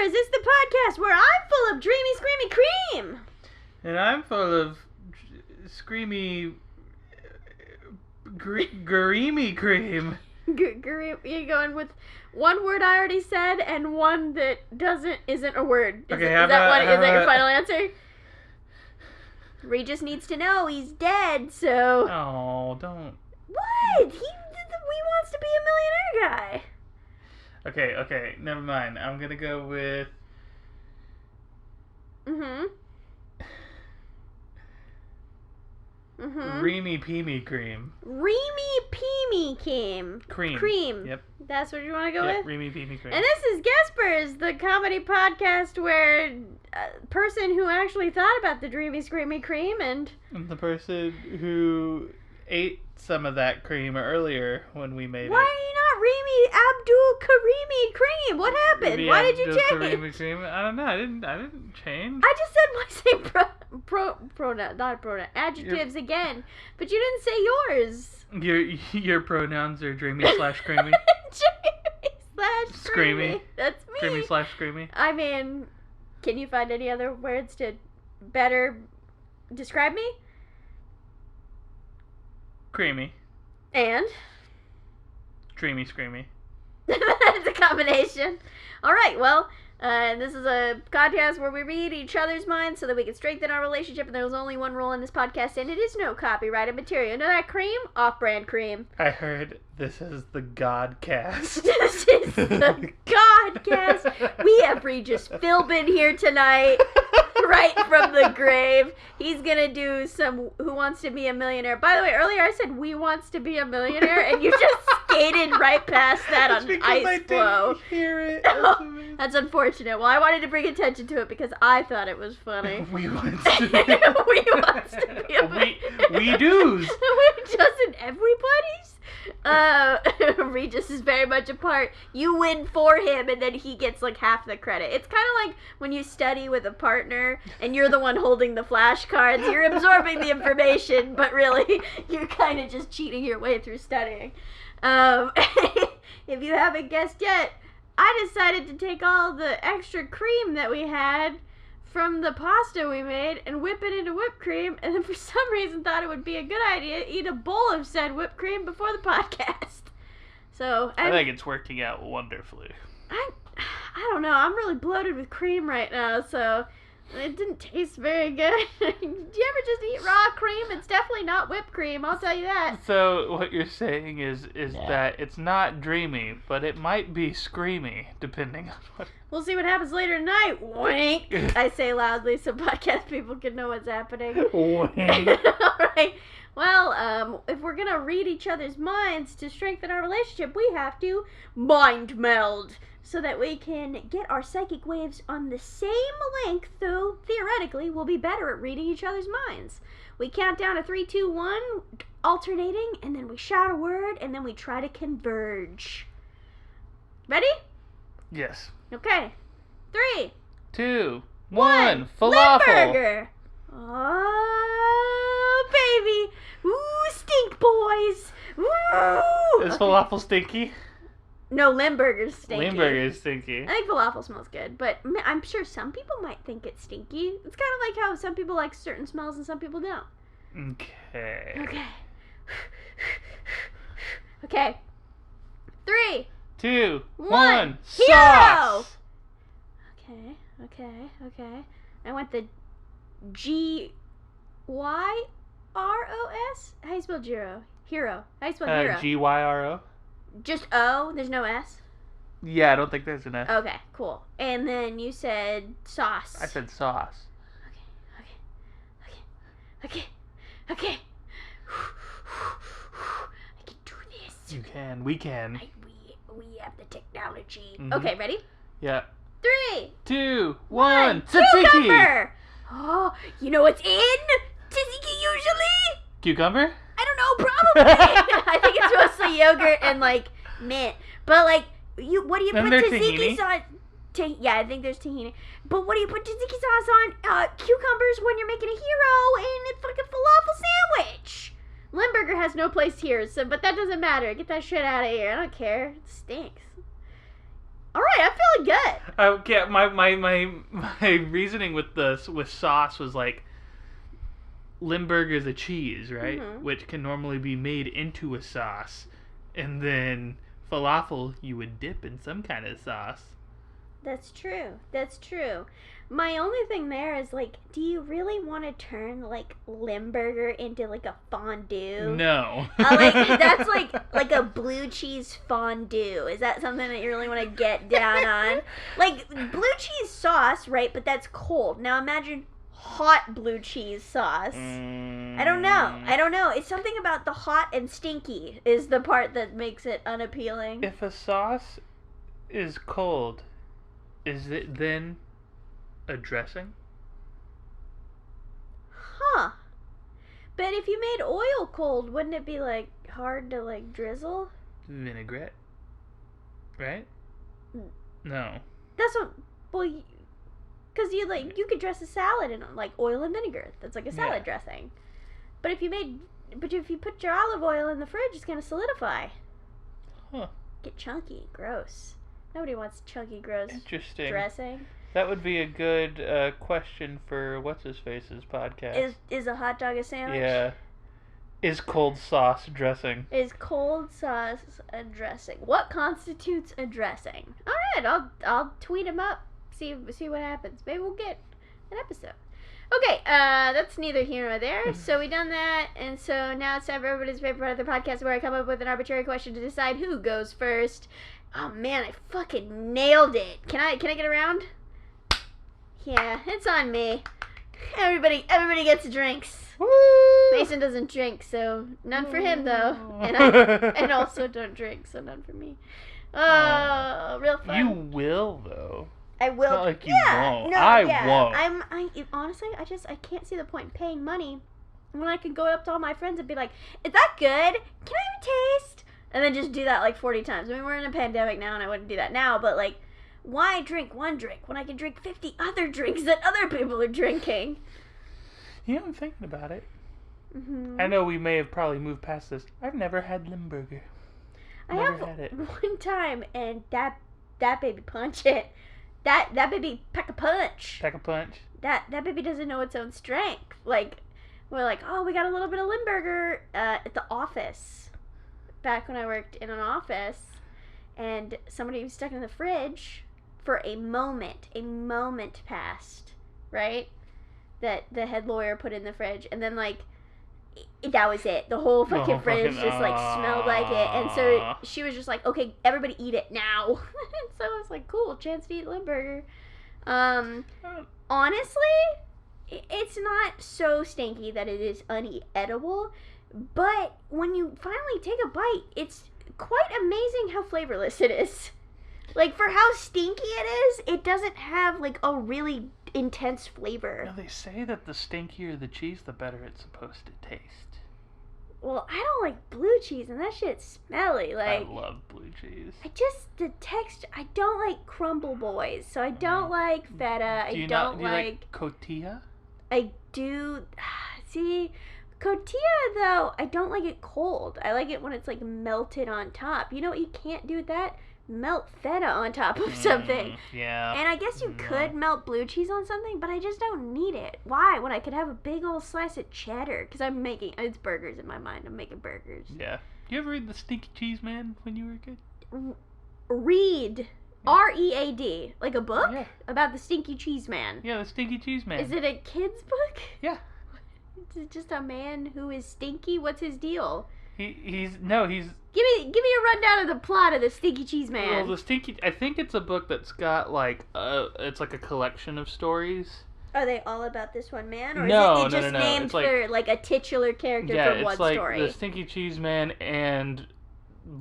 GuESPers, it's the podcast where I'm full of dreamy, screamy cream. And I'm full of screamy, greamy cream. You're going with one word I already said and one that isn't a word. Is that your final answer? Regis needs to know he's dead, so... Oh, don't... What? He wants to be a millionaire guy. Okay, never mind. I'm gonna go with... Reamy Peamy Cream. Reamy Peamy Cream. Yep. That's what you want to go with? Reamy Peamy Cream. And this is GuESPers, the comedy podcast where a person who actually thought about the dreamy, screamy cream and... the person who ate some of that cream earlier when we made Why are you not Reamy Abdul Karimi Cream? What happened? Reamy Why did you Abdul change? Karimi Cream? I don't know. I didn't change. I just said my same adjectives again, but you didn't say yours. Your pronouns are dreamy/creamy. Dreamy/screamy. That's me. Dreamy/screamy. I mean, can you find any other words to better describe me? Creamy. And? Dreamy screamy. That's a combination. Alright, well, this is a podcast where we read each other's minds so that we can strengthen our relationship, and there's only one rule in this podcast, and it is no copyrighted material. You know that cream? Off-brand cream. I heard this is the Godcast. This is the Godcast. We have Regis Philbin here tonight, right from the grave. He's gonna do some Who Wants to Be a Millionaire. By the way, earlier I said We Wants to Be a Millionaire, and you just skated right past that on ice flow. Didn't hear it. That's unfortunate. Well, I wanted to bring attention to it because I thought it was funny. We wants to be. We wants to be a millionaire. We do's. Doesn't everybody's? Regis is very much a part. You win for him, and then he gets like half the credit. It's kind of like when you study with a partner, and you're the one holding the flashcards. You're absorbing the information, but really, you're kind of just cheating your way through studying. If you haven't guessed yet, I decided to take all the extra cream that we had from the pasta we made and whip it into whipped cream, and then for some reason thought it would be a good idea to eat a bowl of said whipped cream before the podcast. So I think it's working out wonderfully. I don't know. I'm really bloated with cream right now, so it didn't taste very good. Do you ever just eat raw cream? It's definitely not whipped cream, I'll tell you that. So what you're saying is that it's not dreamy, but it might be screamy, depending on what... We'll see what happens later tonight. Wink. I say loudly so podcast people can know what's happening. Wink. Alright. Well, if we're going to read each other's minds to strengthen our relationship, we have to mind meld so that we can get our psychic waves on the same length, though theoretically we'll be better at reading each other's minds. We count down to 3, 2, 1, alternating, and then we shout a word, and then we try to converge. Ready? Yes. Okay. 3, 2, 1. Falafel. Limburger. Oh, baby. Ooh, stink boys. Ooh. Is falafel stinky? No, Limburger's stinky. Limburger's stinky. I think falafel smells good, but I'm sure some people might think it's stinky. It's kind of like how some people like certain smells and some people don't. Okay. Okay. 3, 2, 1. 1. Hero. Sauce. Okay. I went the GYROS. How do you spell Hero? Hero. How do you spell hero? GYRO. Just O? There's no S? Yeah, I don't think there's an S. Okay, cool. And then you said sauce. I said sauce. Okay. I can do this. You can. We can. We have the technology. Mm-hmm. Okay, ready? Yeah. 3, 2, 1. Cucumber! Oh, you know what's in tzatziki usually? Cucumber? I don't know, probably. I think it's mostly yogurt and like mint. But like, what do you Then put there's tzatziki tahini. sauce? Yeah, I think there's tahini. But what do you put tzatziki sauce on? Cucumbers when you're making a hero and a fucking falafel sandwich. Limburger has no place here, but that doesn't matter. Get that shit out of here. I don't care. It stinks. All right, I'm feeling good. Okay, my reasoning with sauce was like Limburger is a cheese, right? Mm-hmm. Which can normally be made into a sauce, and then falafel you would dip in some kind of sauce. That's true. That's true. My only thing there is like, do you really want to turn like Limburger into like a fondue? No. That's like a blue cheese fondue. Is that something that you really want to get down on? Like blue cheese sauce, right? But that's cold. Now imagine hot blue cheese sauce. I don't know. It's something about the hot and stinky is the part that makes it unappealing. If a sauce is cold, is it then a dressing? Huh. But if you made oil cold, wouldn't it be like hard to like drizzle? Vinaigrette. Right? Mm. No. That's what. Well, because you could dress a salad in like oil and vinegar. That's like a salad dressing. But if you put your olive oil in the fridge, it's gonna solidify. Huh. Get chunky. Gross. Nobody wants chunky, gross Interesting. dressing. That would be a good question for what's-his-face's podcast. Is a hot dog a sandwich? Yeah. Is cold sauce dressing? Is cold sauce a dressing? What constitutes a dressing? All right, I'll tweet him up. See what happens. Maybe we'll get an episode. Okay, that's neither here nor there. So we done that, and so now it's time for everybody's favorite part of the podcast, where I come up with an arbitrary question to decide who goes first. Oh man, I fucking nailed it. Can I get around? Yeah, it's on me. Everybody gets drinks. Woo! Mason doesn't drink, so none for him though. And I also don't drink, so none for me. Oh, real fun. You will though. I will. It's not like you won't. No, I yeah. won't. Honestly, I can't see the point in paying money when I could go up to all my friends and be like, "Is that good? Can I have a taste?" And then just do that like 40 times. I mean, we're in a pandemic now, and I wouldn't do that now. But like, why drink one drink when I can drink 50 other drinks that other people are drinking? You know, I'm thinking about it. Mm-hmm. I know we may have probably moved past this. I've never had Limburger. I Never have had it. one time, and that baby punch it. That baby pack a punch. Pack a punch. That baby doesn't know its own strength. Like, we're like, oh, we got a little bit of Limburger at the office. Back when I worked in an office, and somebody was stuck in the fridge for a moment passed, right? That the head lawyer put in the fridge, and then like that was it. The whole fucking fridge just like smelled like it, and so she was just like, okay, everybody eat it now. And so I was like, cool, chance to eat Limburger. Honestly, it's not so stinky that it is unedible, but when you finally take a bite, it's quite amazing how flavorless it is. Like, for how stinky it is, it doesn't have like a really intense flavor. Now they say that the stinkier the cheese, the better it's supposed to taste. Well, I don't like blue cheese, and that shit's smelly. Like, I love blue cheese. The texture. I don't like crumble boys, so I don't like feta. Do you like cotija? I do. See, cotija though, I don't like it cold. I like it when it's like melted on top. You know what you can't do with that? Melt feta on top of something. Yeah. And I guess you could melt blue cheese on something, but I just don't need it. Why? When I could have a big old slice of cheddar. Because it's burgers in my mind. I'm making burgers. Yeah. You ever read The Stinky Cheese Man when you were a kid? Read. R-E-A-D. Like a book? Yeah. About the Stinky Cheese Man. Yeah, The Stinky Cheese Man. Is it a kid's book? Yeah. Is it just a man who is stinky? What's his deal? He's Give me a rundown of the plot of the Stinky Cheese Man. Well, I think it's a book that's got like it's like a collection of stories. Are they all about this one man, or no, is it just no. named for like a titular character from one story? Yeah, it's like the Stinky Cheese Man and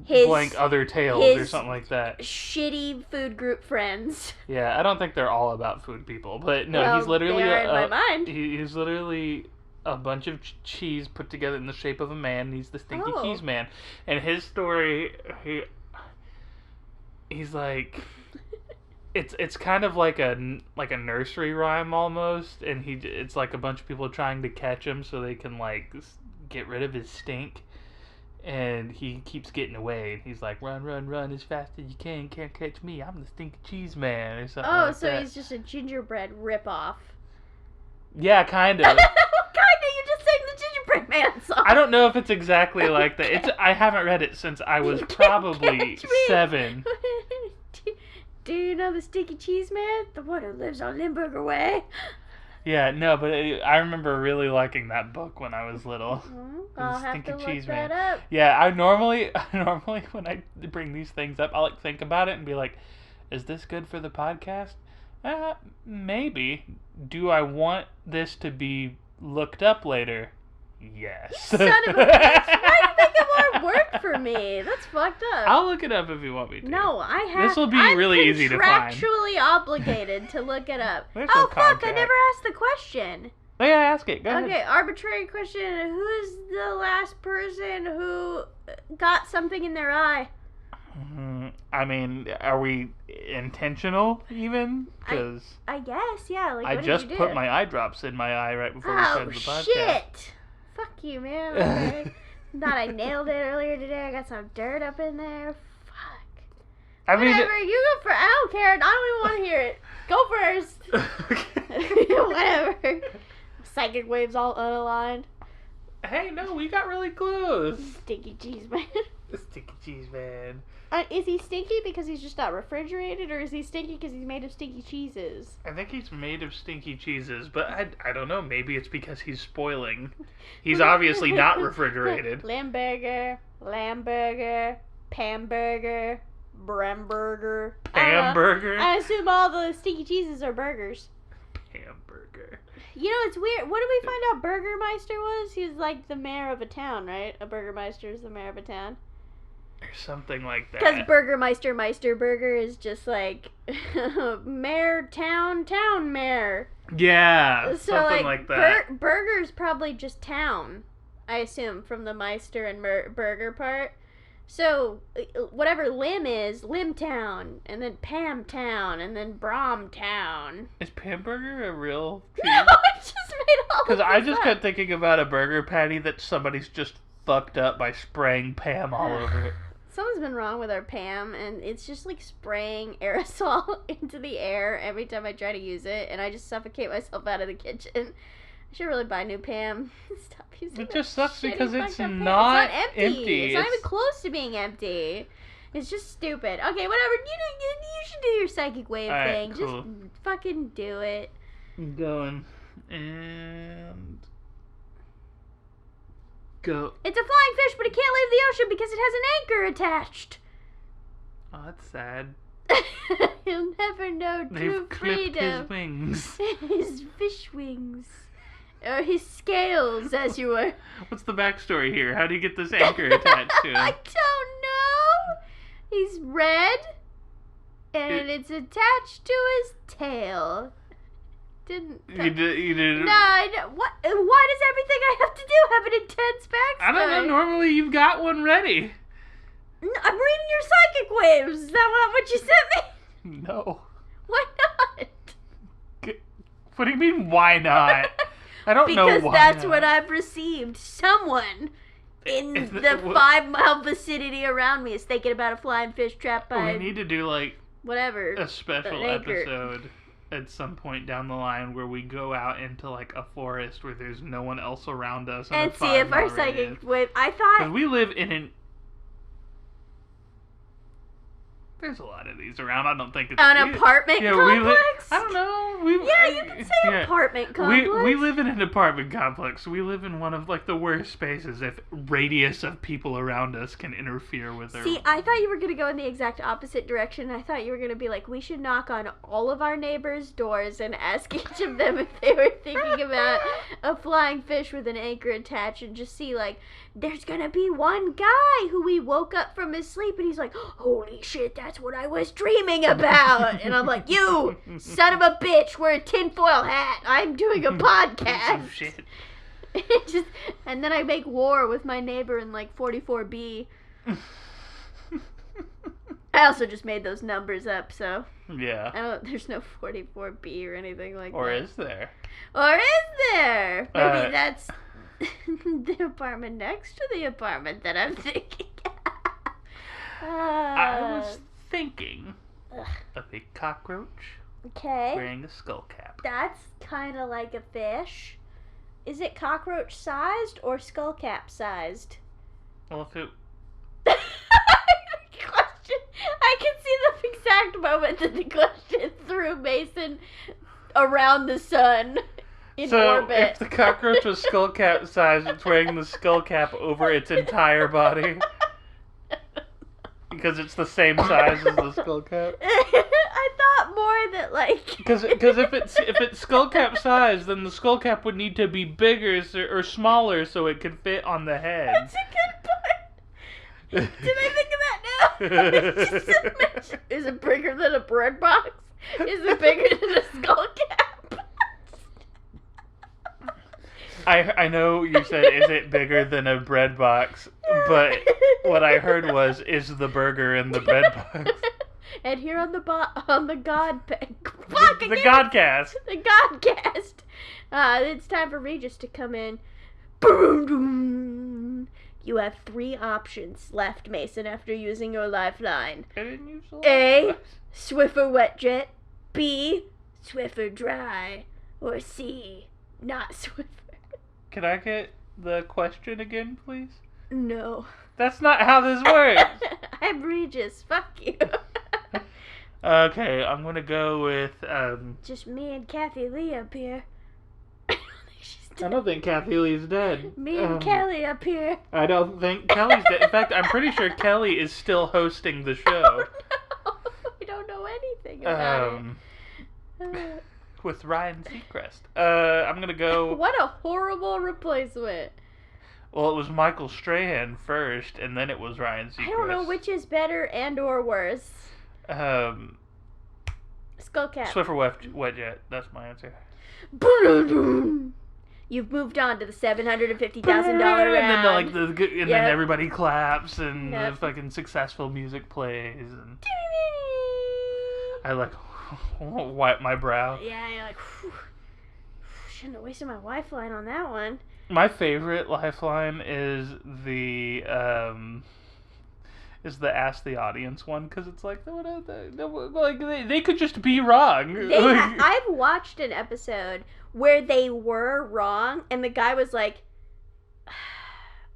blank other tales or something like that. Shitty food group friends. Yeah, I don't think they're all about food people, but no, well, he's literally they are in my mind. He's literally a bunch of cheese put together in the shape of a man. He's the Stinky Cheese Man, and his story, he's like, it's kind of like a nursery rhyme almost, and it's like a bunch of people trying to catch him so they can like get rid of his stink, And he keeps getting away. And he's like, run, run, run as fast as you can. Can't catch me. I'm the stinky cheese man. Or something like that. Oh, so he's just a gingerbread ripoff. Yeah, kind of. What kind of? You just sang the Gingerbread Man song. I don't know if it's exactly like that. I haven't read it since I was probably 7. Do you know the Stinky Cheese Man? The one who lives on Limburger Way? Yeah, no, but I remember really liking that book when I was little. I'll have to look that up. Yeah, I normally when I bring these things up, I'll think about it and be like, is this good for the podcast? Maybe. Do I want this to be looked up later? Yes. Son of a bitch. Why do you make it more work for me? That's fucked up. I'll look it up if you want me to. No, I have. This will be really easy to find. I'm contractually obligated to look it up. There's Oh, no fuck, contract. I never asked the question. Oh, yeah, ask it. Go ahead. Okay, arbitrary question. Who's the last person who got something in their eye? I mean, are we intentional even? Because I guess, yeah. Like, I what just did you do? put my eye drops in my eye right before we started the podcast. Shit! Fuck you, man. Okay. Thought I nailed it earlier today. I got some dirt up in there. Fuck. I mean, Whatever, you go first. I don't care. I don't even want to hear it. Go first. Whatever. Psychic waves all unaligned. Hey, no, we got really close. Stinky cheese man. Stinky cheese man. Is he stinky because he's just not refrigerated, or is he stinky because he's made of stinky cheeses? I think he's made of stinky cheeses, but I don't know. Maybe it's because he's spoiling. He's obviously not refrigerated. Limburger, Lamburger, Pamburger, Bremburger. Hamburger. I assume all the stinky cheeses are burgers. Hamburger. You know, it's weird. What did we find out Burgermeister was? He was like the mayor of a town, right? A Burgermeister is the mayor of a town. Or something like that. Because Burgermeister Meisterburger is just like mayor, town mayor. Yeah, So something like that. Burger's probably just town, I assume, from the Meister and Burger part. So, whatever Lim is, Limtown, and then Pamtown, and then Bromtown. Is Pamburger a real cheese? No, I just made all Because of I this just up. kept thinking about a burger patty that somebody's just fucked up by spraying Pam all over it. Something's been wrong with our Pam, and it's just like spraying aerosol into the air every time I try to use it, and I just suffocate myself out of the kitchen. I should really buy a new Pam. Stop using It that just sucks shitty because it's fucked up Pam. not It's empty. It's not It's- even close to being empty. It's just stupid. Okay, whatever. You should do your psychic wave Alright, thing. cool. Just fucking do it. I'm going. And... Go. It's a flying fish, but it can't leave the ocean because it has an anchor attached. Oh, that's sad. He'll never know true They've clipped freedom. his wings. His fish wings. Or his scales, as you were. What's the backstory here? How do you get this anchor attached to him? I don't know. He's red, and it's attached to his tail. Didn't. You did. No, I don't. What? Why does everything I have to do have an intense backstory? I don't know. Normally you've got one ready. I'm reading your psychic waves. Is that not what you sent me? No. Why not? What do you mean, why not? I don't know why. Because that's not. what I've received. Someone in Is the it- what- 5-mile vicinity around me is thinking about a flying fish trapped by We need to do like whatever. a special An anchor. episode at some point down the line where we go out into like a forest where there's no one else around us in And a see if our 5-mile psychic radius. wave. I 'Cause thought. we live in an. There's a lot of these around. I don't think it's An apartment complex? I don't know. Yeah, you can say yeah. apartment complex. We live in an apartment complex. We live in one of like the worst spaces if radius of people around us can interfere with our... See, I thought you were going to go in the exact opposite direction. I thought you were going to be like, we should knock on all of our neighbors' doors and ask each of them if they were thinking about a flying fish with an anchor attached and just see, like, there's going to be one guy who we woke up from his sleep and he's like, holy shit, that's what I was dreaming about. And I'm like, you son of a bitch, wear a tinfoil hat. I'm doing a podcast. Some shit. And then I make war with my neighbor in like 44B. I also just made those numbers up, so Yeah. there's no 44B or anything like Or that. is there? Or is there? Maybe that's The apartment next to the apartment that I'm thinking. I was thinking of a cockroach Okay. wearing a skull cap. That's kind of like a fish. Is it cockroach sized or skull cap sized? Well, if it... Question. I can see the exact moment that the question threw Mason around the sun in orbit. So, if the cockroach was skull cap sized, it's wearing the skull cap over its entire body. Because it's the same size as the skull cap. I thought more that like. Because if it's skull cap size, then the skull cap would need to be bigger or smaller so it could fit on the head. That's a good point. Did I think of that now? Is it bigger than a bread box? Is it bigger than a skull cap? I know you said, is it bigger than a bread box? But what I heard was, is the burger in the bread box? And here on the Godcast. The Godcast. The Godcast. It's time for Regis to come in. Boom, boom. You have 3 options left, Mason, after using your lifeline. I didn't use the A. lifeline. Swiffer wet jet. B. Swiffer dry. Or C. Not Swiffer. Can I get the question again, please? No. That's not how this works. I'm Regis. Fuck you. Okay, I'm gonna go with, Just me and Kathy Lee up here. I don't think Kathy Lee's dead. Me and Kelly up here. I don't think Kelly's dead. In fact, I'm pretty sure Kelly is still hosting the show. Oh, no. We don't know anything about it. With Ryan Seacrest. I'm gonna go... What a horrible replacement. Well, it was Michael Strahan first, and then it was Ryan Seacrest. I don't know which is better and or worse. Skullcap. Swiffer wet jet. That's my answer. You've moved on to the $750,000 round. And then everybody claps, and the fucking successful music plays, and I like wipe my brow. Yeah, you're like, whew. Shouldn't have wasted my lifeline on that one. My favorite lifeline is the ask the audience one, because it's like, they could just be wrong. I've watched an episode where they were wrong, and the guy was like,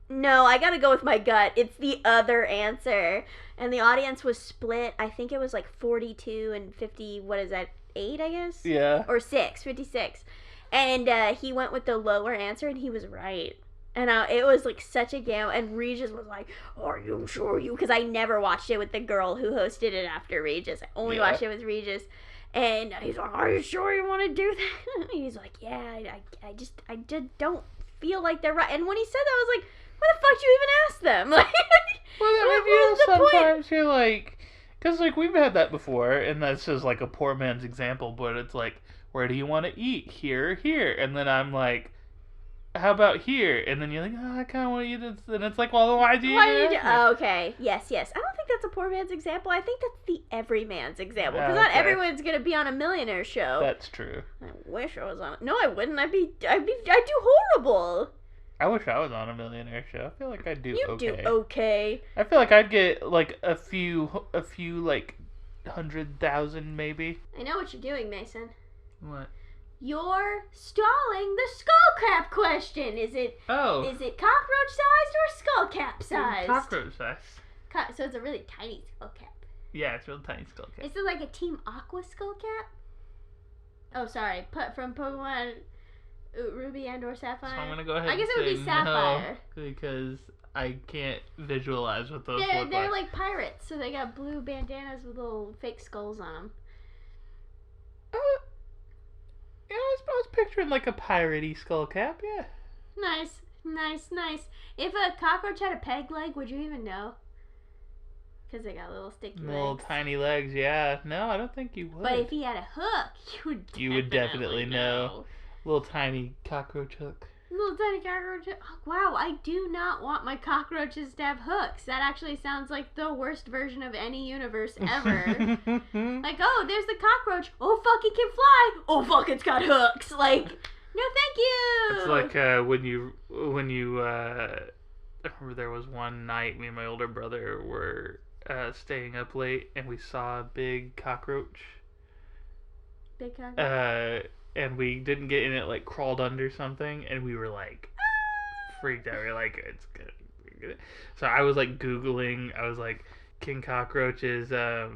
no, I gotta go with my gut. It's the other answer. And the audience was split. I think it was like 42 and 50, what is that, 8, I guess? Yeah. Or 56. And he went with the lower answer, and he was right. And it was like such a gamble. And Regis was like, are you sure you? Because I never watched it with the girl who hosted it after Regis. I only watched it with Regis. And he's like, are you sure you want to do that? He's like, yeah, I just don't feel like they're right. And when he said that, I was like, why the fuck did you even ask them? Like, well, I mean, sometimes you're like, because like we've had that before, and that's just like a poor man's example, but it's like, where do you want to eat? Here or here? And then I'm like, how about here? And then you're like, oh, I kind of want to eat this. And it's like, well, why do you okay. Yes. I don't think that's a poor man's example. I think that's the everyman's example. Because not everyone's going to be on a millionaire show. That's true. I wish I was on. No, I wouldn't. I'd do horrible. I wish I was on a millionaire show. I feel like I'd do okay. You do okay. I feel like I'd get like a few like 100,000 maybe. I know what you're doing, Mason. What? You're stalling the skull cap question. Is it cockroach sized or skull cap sized? Cockroach sized. So it's a really tiny skull cap. Yeah, it's a real tiny skull cap. Is it like a Team Aqua skull cap? Oh, sorry. From Pokemon Ruby and or Sapphire. So I'm gonna go ahead. I guess and it would be Sapphire because I can't visualize what those look like. They're like pirates, so they got blue bandanas with little fake skulls on them. Yeah, I was picturing like a piratey skull cap, yeah. Nice. If a cockroach had a peg leg, would you even know? Because they got little sticky legs. Little tiny legs, yeah. No, I don't think you would. But if he had a hook, you would definitely know. Little tiny cockroach hook. Little tiny cockroach hook. Oh, wow, I do not want my cockroaches to have hooks. That actually sounds like the worst version of any universe ever. Like, oh, there's the cockroach. Oh, fuck, it can fly. Oh, fuck, it's got hooks. Like, No, thank you. It's like when you I remember there was one night me and my older brother were staying up late and we saw a big cockroach. Big cockroach. And we didn't get in it, like crawled under something, and we were like freaked out. We were like, it's good. So I was like Googling. I was like, can cockroaches like,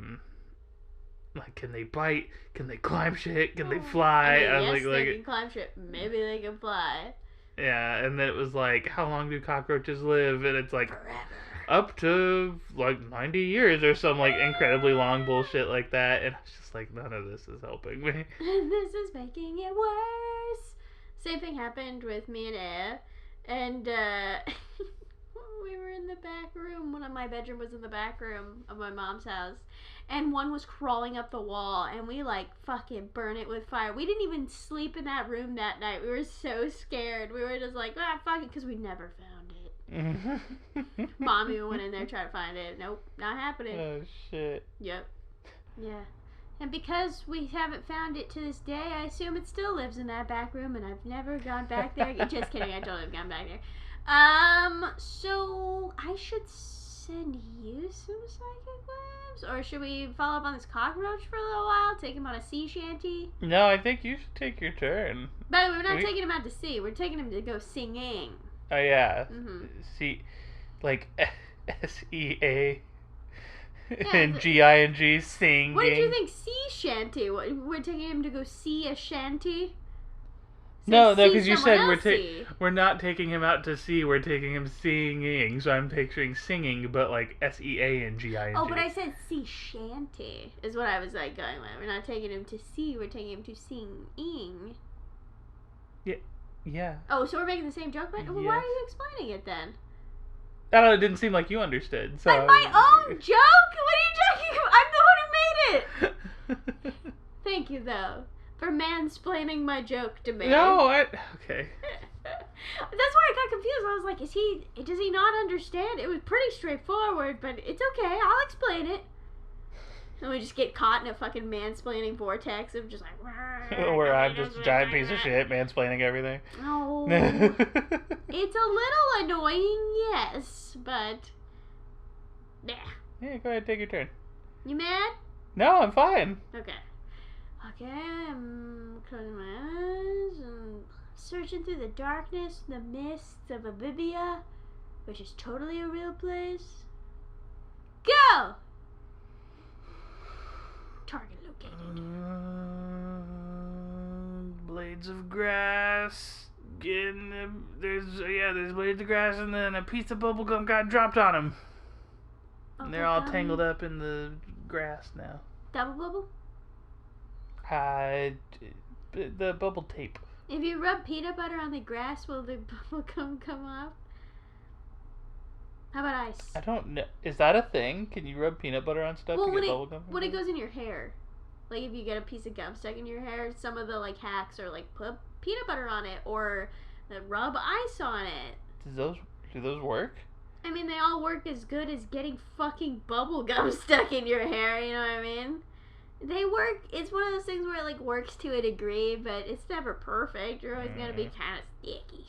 can they bite? Can they climb shit? Can they fly? I mean, was yes, they can climb shit. Maybe they can fly. Yeah, and then it was like, how long do cockroaches live? And it's like Forever. up to like 90 years or some like incredibly long bullshit like that. And I was just like, none of this is helping me. This is making it worse. Same thing happened with me and Air, and we were in the back room. One of my bedroom was in the back room of my mom's house, and one was crawling up the wall, and we like fucking burn it with fire. We didn't even sleep in that room that night. We were so scared. We were just like, fuck it, because we never found it. Mom even went in there trying to find it. Nope, not happening. Oh shit. Yep. Yeah. And because we haven't found it to this day, I assume it still lives in that back room, and I've never gone back there. Just kidding, I totally have gone back there. So I should send you some psychic waves? Or should we follow up on this cockroach for a little while? Take him on a sea shanty? No, I think you should take your turn. But we're not taking him out to sea. We're taking him to go singing. Oh, yeah. Mm-hmm. See, like SEA Yeah, and GING, singing. What did you think? Sea shanty? We're taking him to go see a shanty? No, because you said we're not taking him out to sea. We're taking him singing. So I'm picturing singing, but like SEA and GING. Oh, but I said sea shanty is what I was like going with. We're not taking him to sea. We're taking him to singing. Yeah. Oh, so we're making the same joke, but well, why are you explaining it then? I don't know. It didn't seem like you understood. So Like my own joke? What are you talking about? I'm the one who made it. Thank you, though, for mansplaining my joke to me. No, okay. That's why I got confused. I was like, does he not understand? It was pretty straightforward, but it's okay. I'll explain it. And we just get caught in a fucking mansplaining vortex of just like... Where I'm just a giant piece of shit mansplaining everything. Oh. It's a little annoying, yes, but... Yeah. Yeah, go ahead, take your turn. You mad? No, I'm fine. Okay. I'm closing my eyes and searching through the darkness, the mists of Abibia, which is totally a real place. Go! Target located. Blades of grass. There's blades of grass, and then a piece of bubblegum got dropped on them. And they're all tangled up in the grass now. Double bubble? The bubble tape. If you rub peanut butter on the grass, will the bubblegum come off? How about ice? I don't know. Is that a thing? Can you rub peanut butter on stuff to get bubblegum? When it goes in your hair. Like if you get a piece of gum stuck in your hair, some of the like hacks are like put peanut butter on it or rub ice on it. Do those work? I mean, they all work as good as getting fucking bubble gum stuck in your hair, you know what I mean? They work. It's one of those things where it like works to a degree, but it's never perfect. You're always gonna be kind of sticky.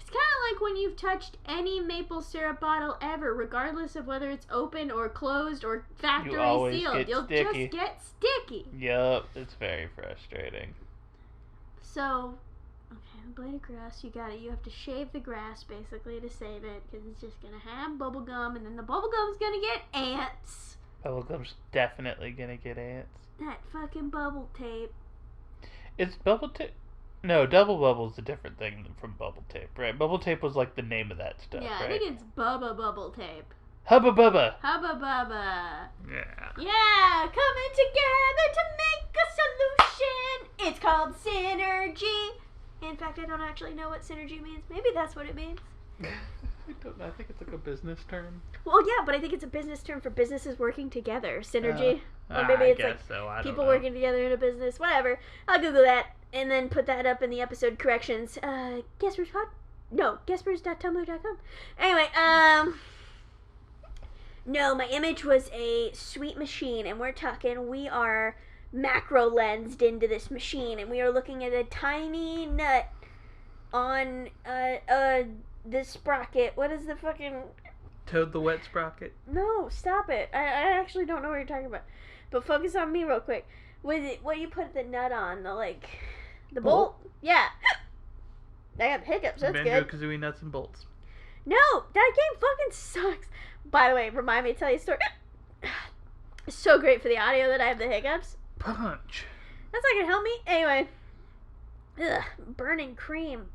It's kind of like when you've touched any maple syrup bottle ever, regardless of whether it's open or closed or factory sealed. You'll just get sticky. Yup, it's very frustrating. So, okay, the blade of grass, you got it. You have to shave the grass basically to save it because it's just gonna have bubble gum, and then the bubble gum's gonna get ants. Bubblegum's definitely gonna get ants. That fucking bubble tape. It's bubble tape. No, double bubble's a different thing from bubble tape, right? Bubble tape was like the name of that stuff, yeah, right? I think it's Bubba Bubble Tape. Hubba Bubba. Hubba Bubba. Yeah. Yeah, coming together to make a solution. It's called synergy. In fact, I don't actually know what synergy means. Maybe that's what it means. I don't know. I think it's like a business term. Well, yeah, but I think it's a business term for businesses working together. Synergy. Or maybe it's like people working together in a business. Whatever. I'll Google that and then put that up in the episode corrections. GuESPers pod? No, GuESPers.tumblr.com. Anyway, no, my image was a sweet machine, and we're talking, we are macro lensed into this machine, and we are looking at a tiny nut on the sprocket. What is the fucking... Toad the Wet Sprocket? No, stop it. I actually don't know what you're talking about. But focus on me real quick. What you put the nut on? The bolt? Yeah. I got hiccups. That's good. Banjo-Kazooie Nuts and Bolts. No, that game fucking sucks. By the way, remind me to tell you a story. It's so great for the audio that I have the hiccups. Punch. That's not gonna help me. Anyway. Ugh, burning cream.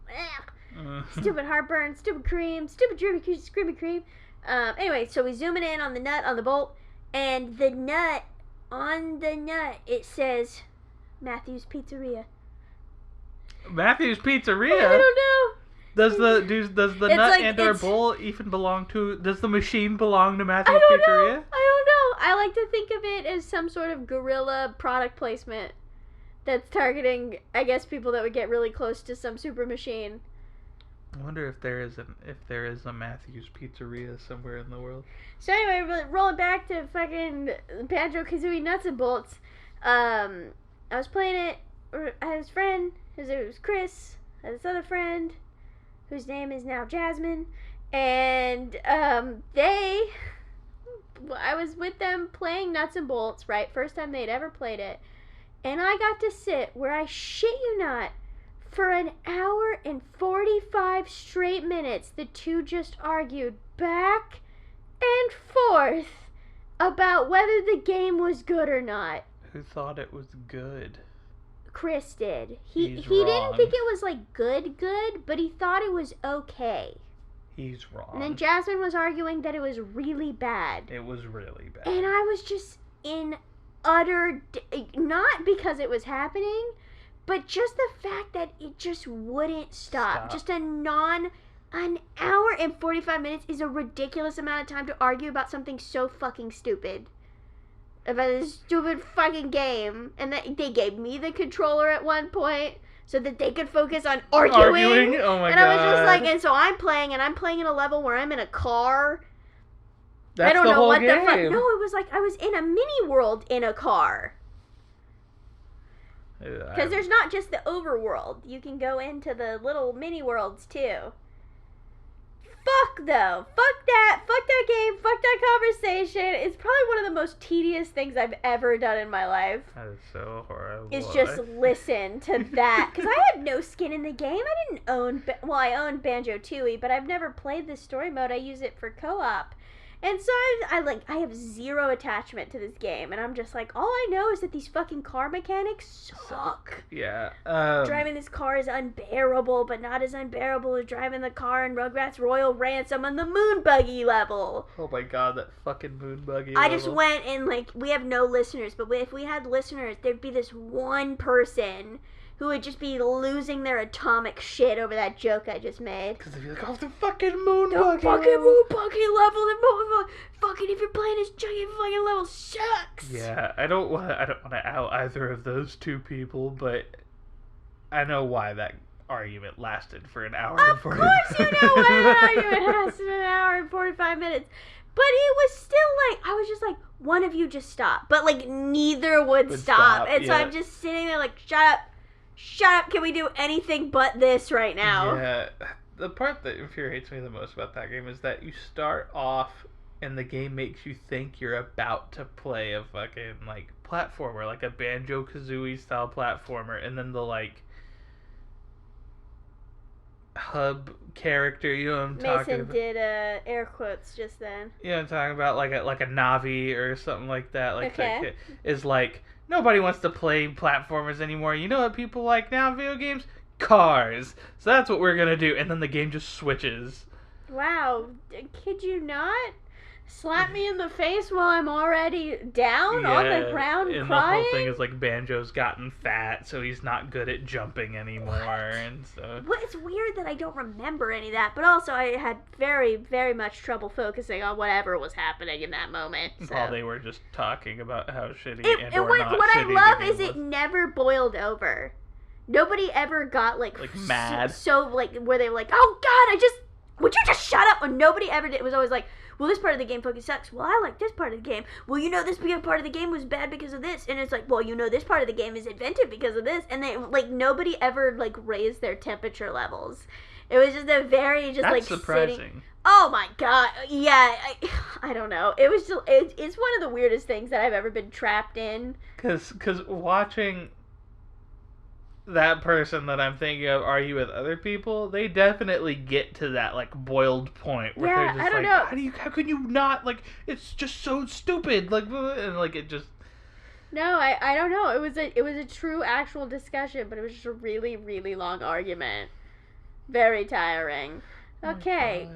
Stupid heartburn, stupid cream, stupid screamy cream. Anyway, so we zooming in on the nut on the bolt, and on the nut it says Matthew's Pizzeria. Matthew's Pizzeria? I don't know. Does the nut and our bowl even belong to... Does the machine belong to Matthew's Pizzeria? I don't know. I like to think of it as some sort of guerrilla product placement that's targeting, I guess, people that would get really close to some super machine. I wonder if there is a Matthew's Pizzeria somewhere in the world. So anyway, rolling back to fucking Banjo-Kazooie Nuts and Bolts. I was playing it. I had this friend. His name was Chris. I had this other friend whose name is now Jasmine. And I was with them playing Nuts and Bolts, right? First time they'd ever played it. And I got to sit where, I shit you not, for an hour and 45 straight minutes, the two just argued back and forth about whether the game was good or not. Who thought it was good? Chris did. He didn't think it was like good, but he thought it was okay. He's wrong. And then Jasmine was arguing that it was really bad. It was really bad. And I was just in utter... Not because it was happening, but just the fact that it just wouldn't stop. Just an hour and 45 minutes is a ridiculous amount of time to argue about something so fucking stupid. About this stupid fucking game. And that they gave me the controller at one point so that they could focus on arguing. Oh my god. And I was just like, and so I'm playing in a level where I'm in a car. That's I don't the know whole what game. the fuck. No, it was like I was in a mini world in a car. Because there's not just the overworld. You can go into the little mini worlds too. Fuck though. Fuck that. Fuck that game. Fuck that conversation. It's probably one of the most tedious things I've ever done in my life. That is so horrible. Is just listen to that. Because I had no skin in the game. I didn't own... Well, I owned Banjo-Tooie, but I've never played the story mode. I use it for co-op. And so I have zero attachment to this game, and I'm just like, all I know is that these fucking car mechanics suck. Yeah. Driving this car is unbearable, but not as unbearable as driving the car in Rugrats Royal Ransom on the moon buggy level. Oh my god, that fucking moon buggy I just went and, like, we have no listeners, but if we had listeners, there'd be this one person who would just be losing their atomic shit over that joke I just made. Because they'd be like, oh, the fucking moon the buggy fucking level. moon buggy level. The fucking, if you're playing this giant fucking level, sucks. Yeah, I don't want to out either of those two people, but I know why that argument lasted for an hour and 45 minutes. Of course you know why that argument lasted an hour and 45 minutes. But it was still like, I was just like, one of you just stop. But like, neither would stop. And so I'm just sitting there like, shut up, can we do anything but this right now? Yeah, the part that infuriates me the most about that game is that you start off and the game makes you think you're about to play a fucking, like, platformer, like a Banjo-Kazooie style platformer, and then the, like, hub character, you know what I'm talking about? Mason did air quotes just then. You know what I'm talking about? Like a Navi or something like that. Like, okay. Is like, nobody wants to play platformers anymore. You know what people like now in video games? Cars. So that's what we're gonna do. And then the game just switches. Wow. Kid you not? Slap me in the face while I'm already down on the ground and crying? the whole thing is like Banjo's gotten fat, so he's not good at jumping anymore. What? And so... Well, it's weird that I don't remember any of that, but also I had very, very much trouble focusing on whatever was happening in that moment. So. While they were just talking about how shitty what I love is it never boiled over. Nobody ever got like mad. So like where they were like, oh god, would you just shut up? Or nobody ever did. It was always like, well, this part of the game fucking sucks. Well, I like this part of the game. Well, this part of the game was bad because of this. And it's like, well, this part of the game is inventive because of this. And they, like, nobody ever, like, raised their temperature levels. It was just a very, just, That's like, surprising. sitting... Oh, my God. Yeah, I don't know. It was just... It's one of the weirdest things that I've ever been trapped in. Because watching that person that I'm thinking of argue with other people, they definitely get to that, like, boiled point where they're just I don't like, know. how can you not, like, it's just so stupid, like, and, like, it just... No, I don't know. It was a true, actual discussion, but it was just a really, really long argument. Very tiring. Okay.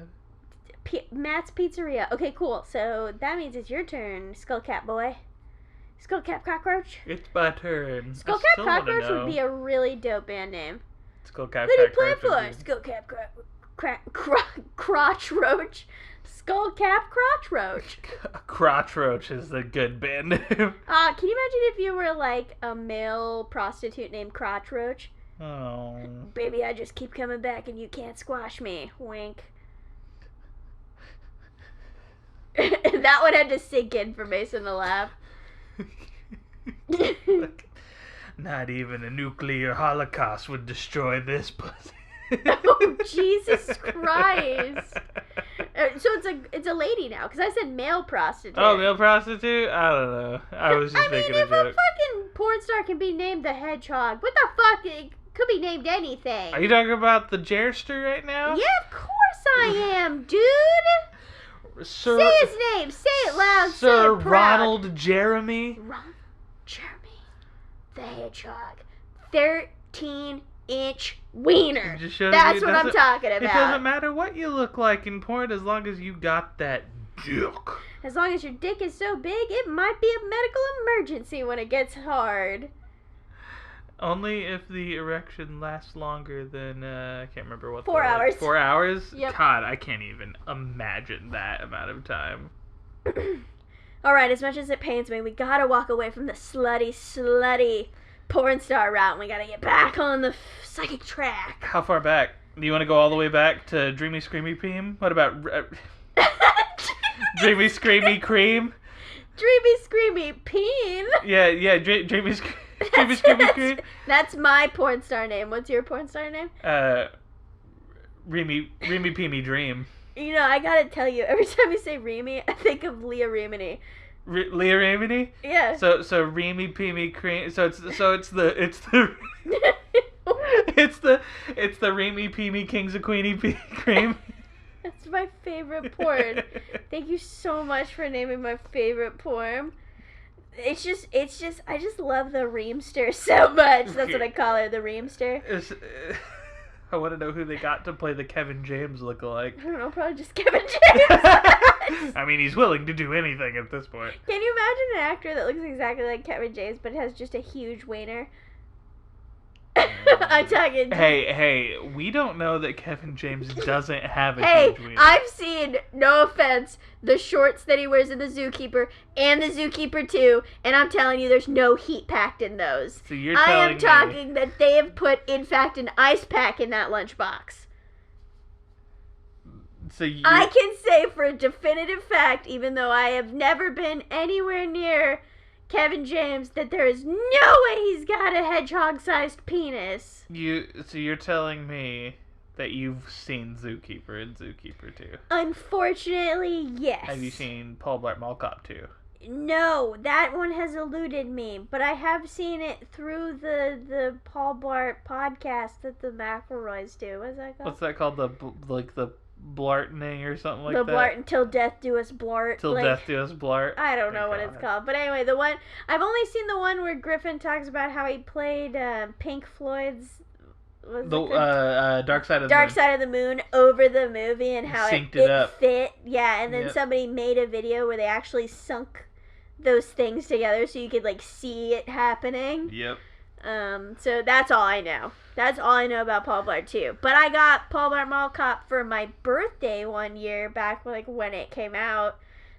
Matt's Pizzeria. Okay, cool. So that means it's your turn, Skullcap boy. Skullcap Cockroach? It's my turn. Skullcap Cockroach would be a really dope band name. Skullcap Who do you play Cockroach. for? Skullcap Crotch Roach. Skullcap Crotch Roach. Crotch Roach is the good band name. Can you imagine if you were like a male prostitute named Crotch Roach? Oh. Baby, I just keep coming back and you can't squash me. Wink. That one had to sink in for Mason to laugh. Not even a nuclear holocaust would destroy this pussy. Oh, Jesus Christ. So it's a lady now, because I said male prostitute. Oh, male prostitute? I don't know. I was just making a if joke. a fucking porn star can be named the Hedgehog, what the fuck? It could be named anything. Are you talking about the Jerster right now? Yeah, of course I am, dude. Sir, say his name. Say it loud. Sir say it proud. Ronald Jeremy. Jeremy the Hedgehog. 13-inch wiener. That's what I'm talking about. It doesn't matter what you look like in porn as long as you got that dick. As long as your dick is so big, it might be a medical emergency when it gets hard. Only if the erection lasts longer than, I can't remember what 4 hours. 4 hours? Yep. God, I can't even imagine that amount of time. Alright, as much as it pains me, we gotta walk away from the slutty porn star route, and we gotta get back on the psychic track. How far back? Do you want to go all the way back to Dreamy Screamy Cream? What about Dreamy Screamy Cream? Dreamy Screamy Peen? Yeah, Dreamy Screamy Cream? That's my porn star name. What's your porn star name? Reamy Peemy Dream. You know, I gotta tell you, every time you say Reemy, I think of Leah Remini. Leah Remini? Yeah. So Reamy Peemy Cream. So it's the it's the Reamy Peemy Kings of Queenie Cream. That's my favorite porn. Thank you so much for naming my favorite porn. It's just, I just love the Reamster so much. That's what I call her, the Reamster. I want to know who they got to play the Kevin James lookalike. I don't know, probably just Kevin James. I mean, he's willing to do anything at this point. Can you imagine an actor that looks exactly like Kevin James but has just a huge wiener? I'm talking. Hey, we don't know that Kevin James doesn't have a huge wiener. I've seen, no offense, the shorts that he wears in The Zookeeper and The Zookeeper 2, and I'm telling you, there's no heat packed in those. So you're I telling am talking that they have put, in fact, an ice pack in that lunchbox. I can say for a definitive fact, even though I have never been anywhere near Kevin James, that there is no way he's got a hedgehog-sized penis. So you're telling me that you've seen Zookeeper and Zookeeper 2? Unfortunately, yes. Have you seen Paul Blart Mall Cop 2? No, that one has eluded me, but I have seen it through the Paul Blart podcast that the McElroys do. What's that called? What's that called? The Blartening or something like that? The Blart Until Death Do Us Blart. Till Death Do Us Blart. I don't know what it's called. But anyway, the one... I've only seen the one where Griffin talks about how he played Pink Floyd's... Dark Side of the Moon. Dark Side of the Moon over the movie and how Synced it up. fit. Yeah, and then somebody made a video where they actually sunk those things together so you could, like, see it happening. Yep. So that's all I know. That's all I know about Paul Blart 2. But I got Paul Blart Mall Cop for my birthday one year back, like, when it came out.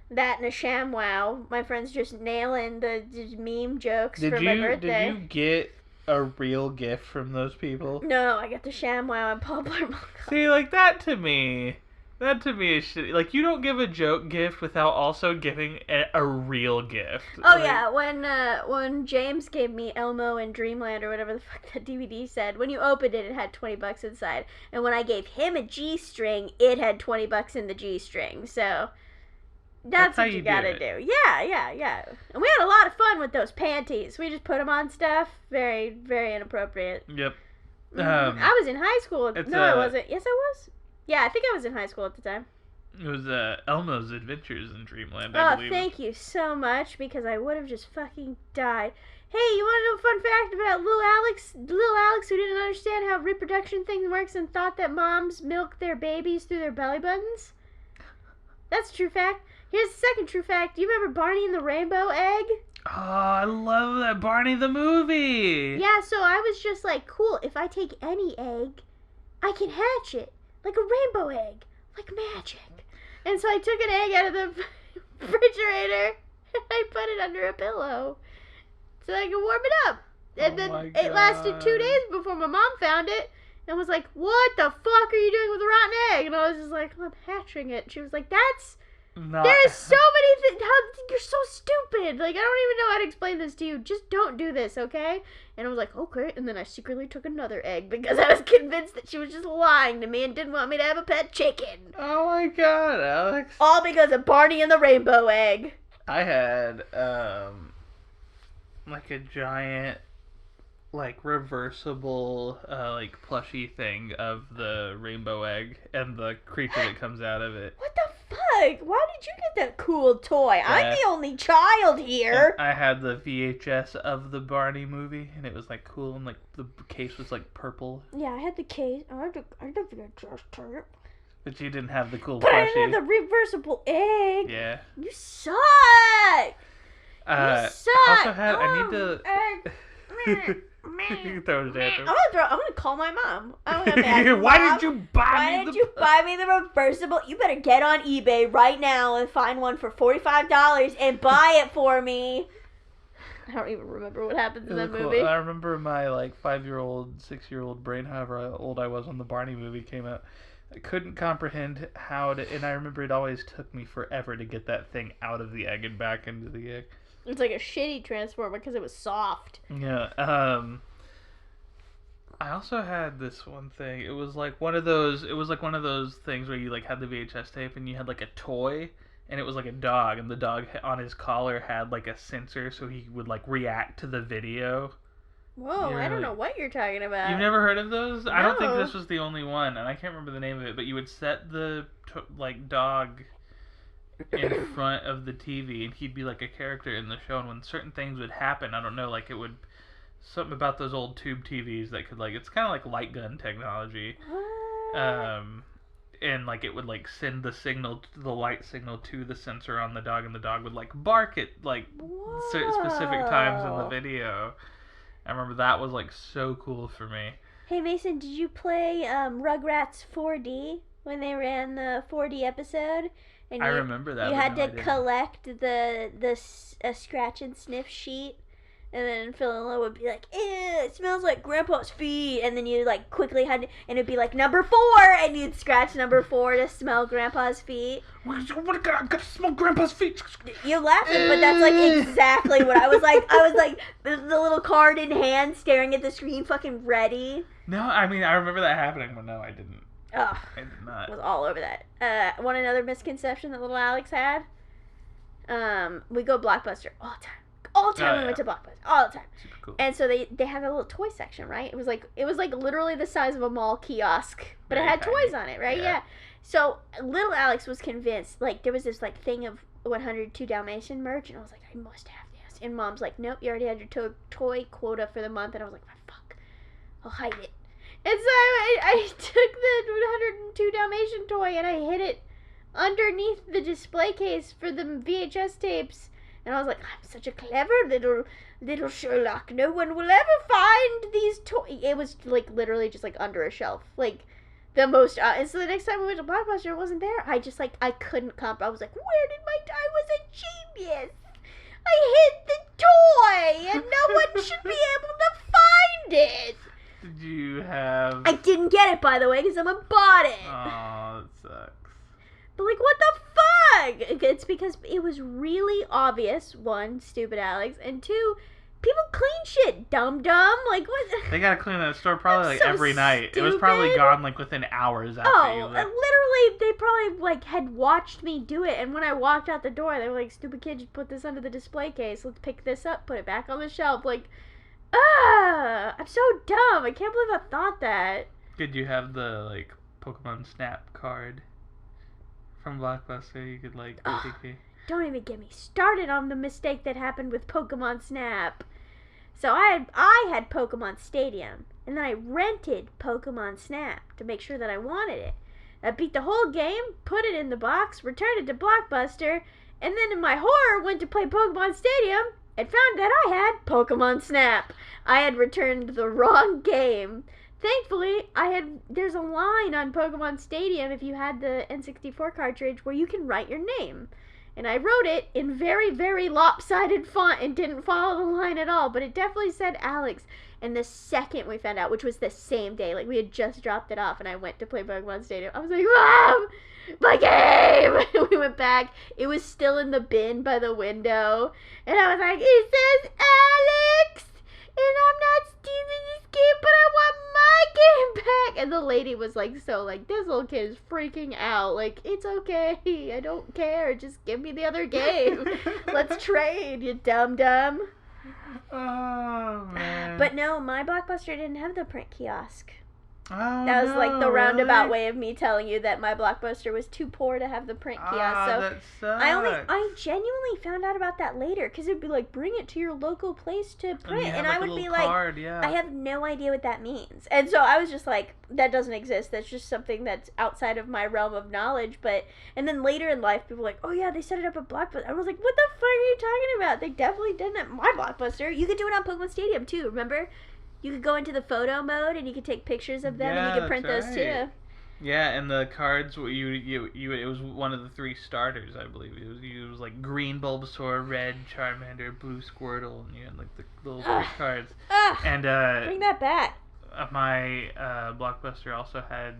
That and a ShamWow. My friends just nailing the meme jokes for my birthday. Did you get a real gift from those people? No, I got the ShamWow and Paul Blart Mall Cop. See, like, that to me That to me is shitty. Like, you don't give a joke gift without also giving a real gift. Oh, like, yeah, when James gave me Elmo and Dreamland or whatever the fuck that DVD said, when you opened it, it had $20 inside. And when I gave him a G-string, it had $20 in the G-string. So that's what you gotta do. Yeah. And we had a lot of fun with those panties. We just put them on stuff. Very, very inappropriate. Yep. I was in high school. No, I wasn't. Yes, I was. Yeah, I think I was in high school at the time. It was Elmo's Adventures in Dreamland, I believe. Oh, thank you so much, because I would have just fucking died. Hey, you want to know a fun fact about little Alex? Little Alex, who didn't understand how reproduction thing works and thought that moms milk their babies through their belly buttons? That's a true fact. Here's the second true fact. Do you remember Barney and the Rainbow Egg? Oh, I love that. Barney the movie. Yeah, so I was just like, cool, if I take any egg, I can hatch it. Like a rainbow egg. Like magic. And so I took an egg out of the refrigerator and I put it under a pillow so I could warm it up. And then it lasted 2 days before my mom found it and was like, what the fuck are you doing with a rotten egg? And I was just like, I'm hatching it. She was like, there's so many things. You're so stupid. Like, I don't even know how to explain this to you. Just don't do this, okay? And I was like, okay. And then I secretly took another egg because I was convinced that she was just lying to me and didn't want me to have a pet chicken. Oh my god, Alex. All because of Barney and the Rainbow Egg. I had, like a giant, like, reversible, like, plushy thing of the rainbow egg and the creature that comes out of it. What the fuck? Why did you get that cool toy? Yeah. I'm the only child here. And I had the VHS of the Barney movie, and it was, like, cool, and, like, the case was, like, purple. Yeah, I had the case. I had the VHS tape. But you didn't have the cool plushie. But I didn't have the reversible egg. Yeah. You suck! You suck! I also had, I need to... Throw it at him. I'm gonna call my mom. I'm gonna be like, Why did you buy me the reversible? You better get on eBay right now and find one for $45 and buy it for me. I don't even remember what happens in that movie. I remember my, like, 5-year-old, 6-year-old brain, however old I was when the Barney movie came out. I couldn't comprehend how to, and I remember it always took me forever to get that thing out of the egg and back into the egg. It's like a shitty transformer because it was soft. Yeah. I also had this one thing. It was like one of those. It was like one of those things where you like had the VHS tape and you had like a toy, and it was like a dog, and the dog on his collar had like a sensor, so he would like react to the video. Whoa, I don't know what you're talking about. You've never heard of those? No. I don't think this was the only one, and I can't remember the name of it. But you would set the like dog in front of the TV, and he'd be like a character in the show, and when certain things would happen, I don't know, like it would, something about those old tube TVs that could like, it's kind of like light gun technology, and like it would like send the signal, the light signal to the sensor on the dog, and the dog would like bark at like specific times in the video. I remember that was like so cool for me. Hey Mason, did you play Rugrats 4D when they ran the 4D episode? And I remember that. You had to collect the scratch and sniff sheet, and then Phil and Lo would be like, "Ew, it smells like Grandpa's feet," and then you like quickly had to, and it'd be like number 4, and you'd scratch number 4 to smell Grandpa's feet. I gotta smell Grandpa's feet. You're laughing, but that's like exactly what I was like. I was like the little card in hand, staring at the screen, fucking ready. No, I mean I remember that happening, but no, I didn't. Ugh, I did not. Was all over that. Want another misconception that little Alex had? We go Blockbuster all the time. All the time we went to Blockbuster. All the time. Super cool. And so they had a little toy section, right? It was like literally the size of a mall kiosk, but it had toys on it, right? Yeah. So little Alex was convinced, like there was this like thing of 102 Dalmatian merch, and I was like, I must have this. And Mom's like, nope, you already had your toy quota for the month, and I was like, fuck, I'll hide it. And so I took the 102 Dalmatian toy and I hid it underneath the display case for the VHS tapes. And I was like, I'm such a clever little Sherlock. No one will ever find these toys. It was like literally just like under a shelf. Like the most. And so the next time we went to Blockbuster, it wasn't there. I just like, I couldn't comp. I was like, where did I was a genius. I hid the toy and no one should be able to find it. Did you have... I didn't get it, by the way, because someone bought it. Oh, that sucks. But, like, what the fuck? It's because it was really obvious, one, stupid Alex, and two, people clean shit, dumb. Like, what? They gotta clean that store probably, like, so every night. It was stupid. probably gone, like, within hours after you left. Literally, they probably, like, had watched me do it, and when I walked out the door, they were like, stupid kid, you put this under the display case, let's pick this up, put it back on the shelf, like, I'm so dumb, I can't believe I thought that. Did you have the, like, Pokemon Snap card from Blockbuster? You could, like, basically... Don't even get me started on the mistake that happened with Pokemon Snap. So I had Pokemon Stadium, and then I rented Pokemon Snap to make sure that I wanted it. I beat the whole game, put it in the box, returned it to Blockbuster, and then in my horror went to play Pokemon Stadium and found that I had Pokemon Snap. I had returned the wrong game. Thankfully, there's a line on Pokemon Stadium if you had the N64 cartridge where you can write your name. And I wrote it in very, very lopsided font and didn't follow the line at all. But it definitely said Alex. And the second we found out, which was the same day, like we had just dropped it off and I went to play Pokemon Stadium, I was like, Mom, my game! We went back. It was still in the bin by the window. And I was like, it says Alex! And I'm not stealing this game, but I want my game back. And the lady was like, this little kid is freaking out. Like, it's okay. I don't care. Just give me the other game. Let's trade, you dumb. Oh, man. But no, my Blockbuster didn't have the print kiosk. Oh, that was like the roundabout really? way of me telling you that my Blockbuster was too poor to have the print kiosk. So that sucks. I genuinely found out about that later because it'd be like, bring it to your local place to print, and I would be card, like, yeah. I have no idea what that means, and so I was just like, that doesn't exist. That's just something that's outside of my realm of knowledge. And then later in life, people were like, oh yeah, they set it up at Blockbuster. I was like, what the fuck are you talking about? They definitely didn't at my Blockbuster. You could do it on Pokemon Stadium too. Remember? You could go into the photo mode and you could take pictures of them and you could print those too. Yeah, and the cards it was one of the 3 starters, I believe. It was like green Bulbasaur, red Charmander, blue Squirtle, and you had like the little 3 cards. And bring that back. My Blockbuster also had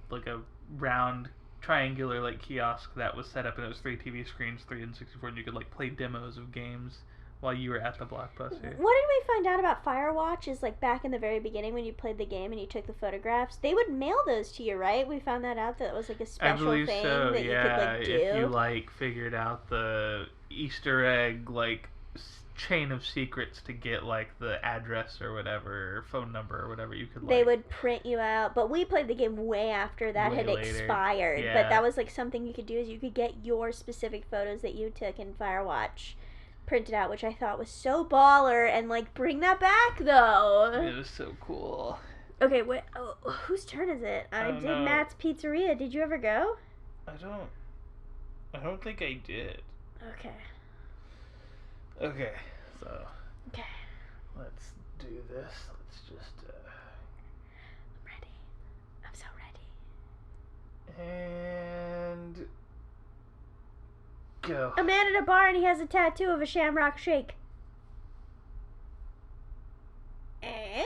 like a round triangular like kiosk that was set up, and it was 3 TV screens, 3 N64, and you could like play demos of games while you were at the Blockbuster. What did we find out about Firewatch is like back in the very beginning when you played the game and you took the photographs, they would mail those to you, right? We found that out, that it was like a special thing that you could like do. If you like figured out the Easter egg like chain of secrets to get like the address or whatever, or phone number or whatever, you could like... They would print you out, but we played the game way after that had expired. But that was like something you could do, is you could get your specific photos that you took in Firewatch printed out, which I thought was so baller, and like, bring that back though. It was so cool. Okay, whose turn is it? I did know. Matt's Pizzeria. Did you ever go? I don't think I did. Okay. Okay, so. Okay. Let's do this. Let's just. I'm ready. I'm so ready. And. Go. A man at a bar and he has a tattoo of a shamrock shake. Eh?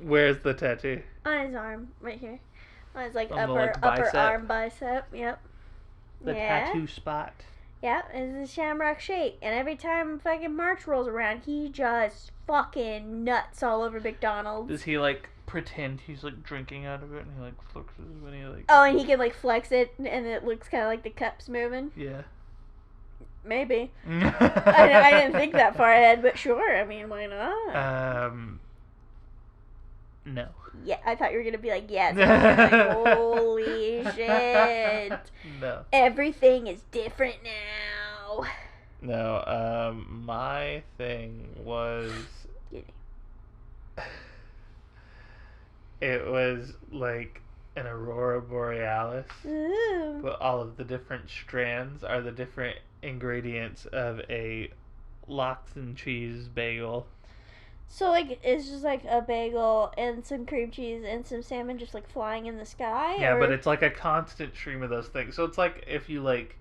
Where's the tattoo? On his arm, right here. On his like On the, upper arm bicep. Yep. The tattoo spot. Yep, it's a shamrock shake. And every time fucking March rolls around, he just fucking nuts all over McDonald's. Does he like pretend he's like drinking out of it and he like flexes when he like... Oh, and he can like flex it and it looks kind of like the cups moving? Yeah. Maybe. I didn't think that far ahead, but sure. I mean, why not? No. Yeah, I thought you were going to be like, yes. Like, holy shit. No. Everything is different now. No, my thing was... It was like an aurora borealis. Ooh. But all of the different strands are the different ingredients of a lox and cheese bagel. So, like, it's just like a bagel and some cream cheese and some salmon just like flying in the sky? Yeah, or? But it's like a constant stream of those things. So it's like if you like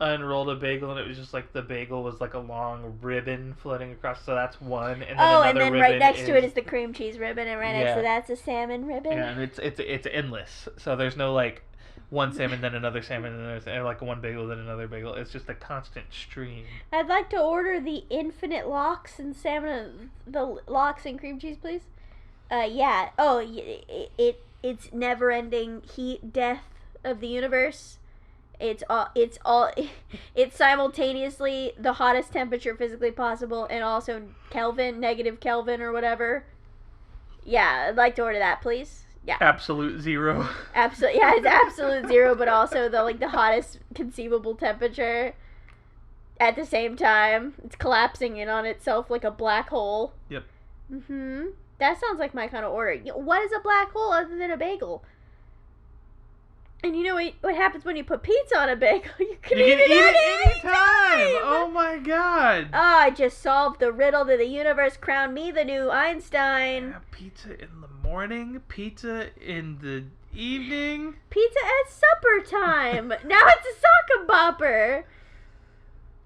unrolled a bagel and it was just like the bagel was like a long ribbon floating across. So that's one. And then and then right next to it is the cream cheese ribbon, and right next to that's a salmon ribbon. Yeah, and it's endless. So there's no like one salmon, then another salmon, then another salmon, like one bagel, then another bagel. It's just a constant stream. I'd like to order the infinite lox and salmon, the lox and cream cheese, please. Yeah. Oh, it's never-ending heat death of the universe. It's simultaneously the hottest temperature physically possible and also Kelvin, negative Kelvin or whatever. Yeah, I'd like to order that, please. Yeah. Absolute zero. Absolute. Yeah, it's absolute zero, but also the hottest conceivable temperature. At the same time, it's collapsing in on itself like a black hole. Yep. Mhm. That sounds like my kind of order. What is a black hole other than a bagel? And you know what happens when you put pizza on a bagel? You can eat it any time. Oh my god. Oh, I just solved the riddle to the universe. Crown me the new Einstein. Yeah, pizza in the morning, pizza in the evening. Pizza at supper time. Now it's a sock and bopper.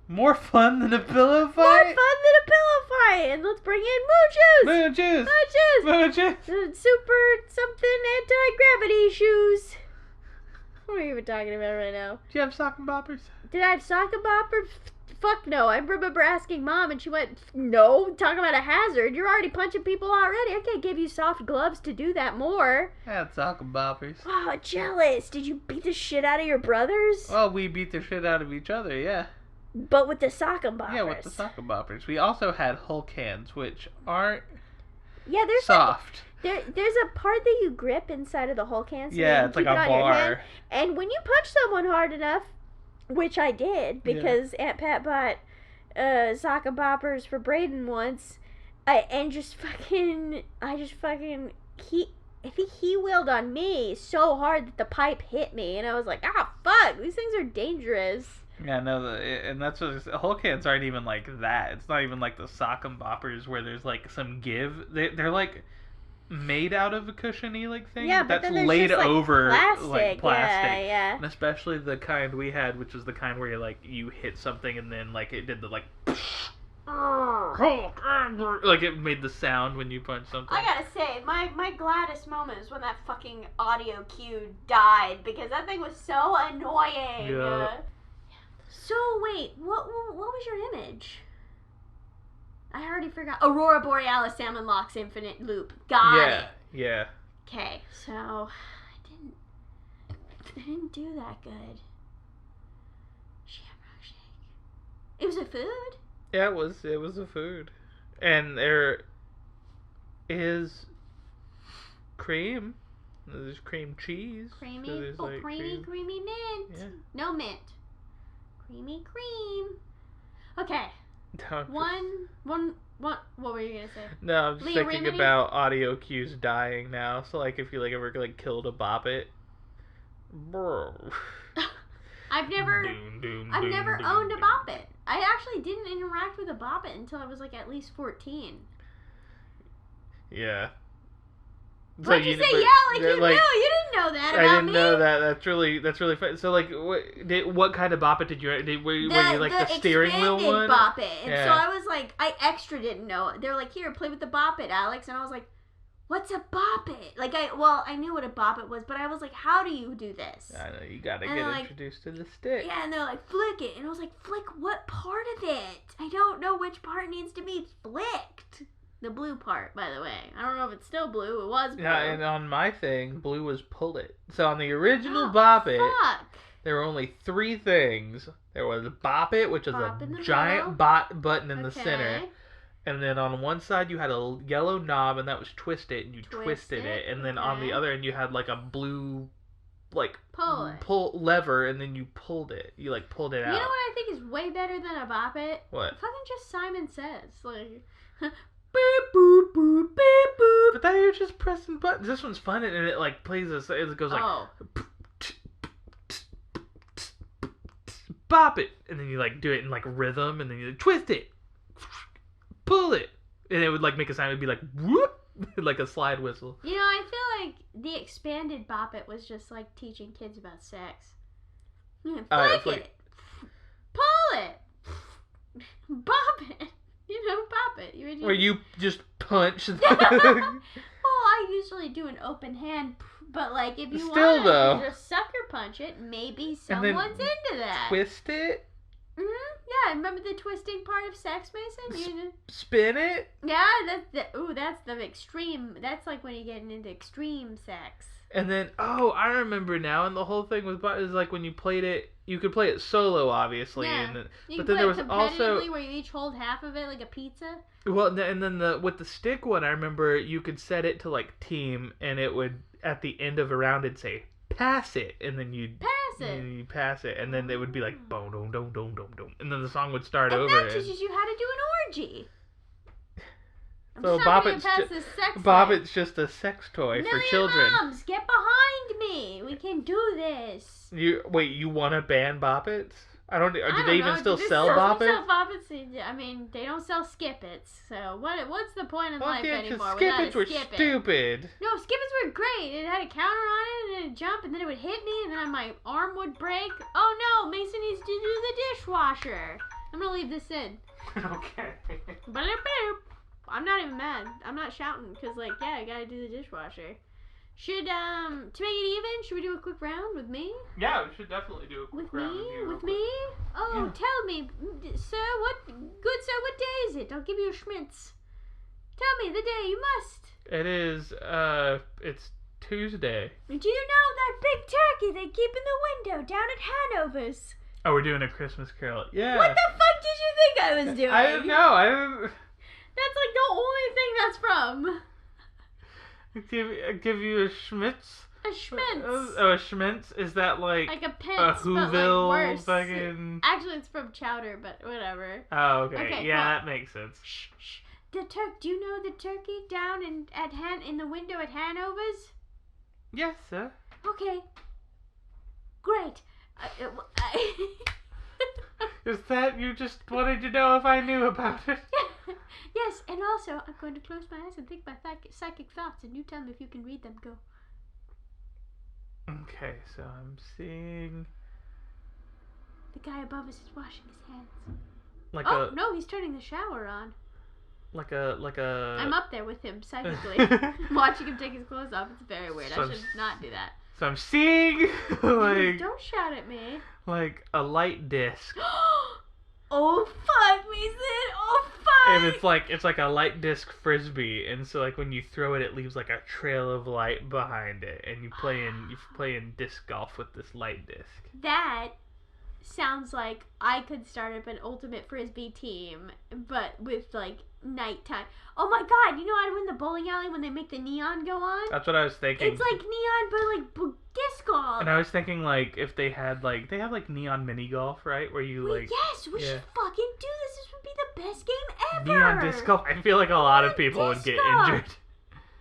More fun than a pillow fight? More fun than a pillow fight. And let's bring in moo shoes. Moo shoes. Super something anti-gravity shoes. What are you even talking about right now? Do you have sock and boppers? Did I have sock and boppers? Fuck no. I remember asking Mom and she went, no, talking about a hazard. You're already punching people already. I can't give you soft gloves to do that more. I had sock and boppers. Oh, jealous. Did you beat the shit out of your brothers? Well, we beat the shit out of each other, yeah. But with the sock and boppers. Yeah, with the sock and boppers. We also had Hulk hands, which aren't there's soft. There's a part that you grip inside of the Hulk hand. So yeah, it's like a bar. And when you punch someone hard enough, which I did because Aunt Pat bought sock and boppers for Braden once, I think he wheeled on me so hard that the pipe hit me, and I was like, ah, fuck, these things are dangerous. Yeah, no, and that's what Hulk hands aren't even like that. It's not even like the sock and boppers where there's like some give. They're like made out of a cushiony like thing. Yeah, but that's then laid just, over plastic. like plastic. Yeah. And especially the kind we had, which was the kind where you hit something and then like it did the like like it made the sound when you punch something. I gotta say, my gladdest moment is when that fucking audio cue died because that thing was so annoying. Yeah. So wait, what was your image? I already forgot. Aurora Borealis Salmon Locks Infinite Loop. Got it. Yeah. Okay, so I didn't do that good. Shamrock shake. It was a food? Yeah, it was a food. And there is cream. There's cream cheese. Creamy, so like creamy mint. Yeah. No mint. Creamy cream. Okay. What were you gonna say? No, I'm just thinking about audio cues dying now. So like, if you like ever like killed a bop it, bro. I've never owned a bop it. I actually didn't interact with a bop it until I was like at least 14. Yeah. Why'd you say yeah like you knew? You didn't know that about me. I didn't know that. That's really fun. So like, what kind of bop it did you? Were you like the steering wheel one? Bop it. And so I was like, I extra didn't know. They were like, here, play with the bop it, Alex. And I was like, what's a bop it? Like I knew what a bop it was, but I was like, how do you do this? I know you gotta get introduced to the stick. Yeah, and they're like, flick it, and I was like, flick what part of it? I don't know which part needs to be flicked. The blue part, by the way. I don't know if it's still blue. It was blue. Yeah, and on my thing, blue was pull it. So on the original Bop It, there were only 3 things. There was Bop It, which is a giant button in the center. And then on one side, you had a yellow knob, and that was twist it, and you twisted it. And then on the other end, you had like a blue, like, pull lever, and then you pulled it. You like pulled it out. You know what I think is way better than a Bop It? What? Fucking just Simon Says. Like... Beep, boop, boop, beep, boop. But then you're just pressing buttons. This one's fun, and it like plays this. It goes like, bop it, and then you like do it in like rhythm, and then you twist it, pull it, and it would like make a sound. It'd be like whoop, like a slide whistle. You know, I feel like the expanded Bop It was just like teaching kids about sex. Flick it, pull it, bop it. You know, pop it. Where you just punch. Well, I I usually do an open hand, but like if you Still, want though. to just sucker punch it, maybe And then someone's into that. Twist it? Yeah, remember the twisting part of sex, Mason? Spin it? Yeah, that's the extreme. That's like when you're getting into extreme sex. And then, I remember now. And the whole thing with is like when you played it, you could play it solo, obviously. Yeah. And then, You but can then play there it was also competitively where you each hold half of it like a pizza. well, and then with the stick one, I remember you could set it to like team, and it would at the end of a round it'd say pass it, and then you'd pass it. You pass it, and then it would be like boom, dum, dum, dum, dum, dum, and then the song would start and over. And that teaches you how to do an orgy. So Bobbit's just a sex toy for children. Moms, get behind me. We can do this. You want to ban Bobbits? Do they even know. still Do they sell still Bobbits? Sell Bobbits? I mean, they don't sell Skippets. So what's the point in life anymore? Skippets were stupid. No, Skippets were great. It had a counter on it, and it'd jump, and then it would hit me, and then my arm would break. Oh no, Mason needs to do the dishwasher. I'm gonna leave this in. Okay. I'm not even mad. I'm not shouting because, like, yeah, I gotta do the dishwasher. To make it even, should we do a quick round with me? Yeah, we should definitely do a quick round with you. With me? Oh, yeah. Tell me, sir, what day is it? I'll give you a schmitz. Tell me the day, you must. It is, it's Tuesday. Do you know that big turkey they keep in the window down at Hanover's? Oh, we're doing a Christmas Carol. Yeah. What the fuck did you think I was doing? I didn't know. That's like the only thing that's from. Give you a schmitz? A schmitz. A schmitz? Is that like a pence, a Whoville but like worse. fucking... Actually, it's from chowder, but whatever. Oh, okay. Yeah, that makes sense. Shh. Do you know the turkey down in the window at Hanover's? Yes, sir. Okay. Great. Is that you just wanted to know if I knew about it? Yes, and also I'm going to close my eyes and think my psychic thoughts, and you tell me if you can read them. Go. Okay, so I'm seeing the guy above us is washing his hands. No, he's turning the shower on. Like a. I'm up there with him psychically, watching him take his clothes off. It's very weird. I should not do that. So I'm seeing like. Don't shout at me. Like a light disc. Oh fuck, Mason! Oh fuck! And it's like a light disc frisbee, and so like when you throw it, it leaves like a trail of light behind it, and you play in disc golf with this light disc. That sounds like I could start up an ultimate frisbee team, but with like nighttime. Oh my god! You know I'd win the bowling alley when they make the neon go on. That's what I was thinking. It's like neon, but like disc golf. And I was thinking like if they had like they have like neon mini golf, right? Where you like we should fucking do this. This would be the best game ever. Neon disc golf. I feel like a lot of people would get injured.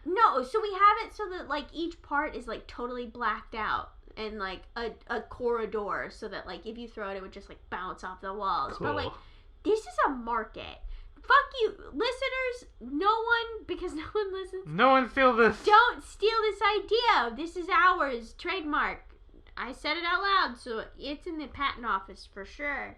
No, so we have it so that like each part is like totally blacked out and like a corridor, so that like if you throw it would just like bounce off the walls. Cool. But like this is a market. Fuck you, listeners. No one, because no one listens. No one steal this. Don't steal this idea. This is ours. Trademark. I said it out loud, so it's in the patent office for sure.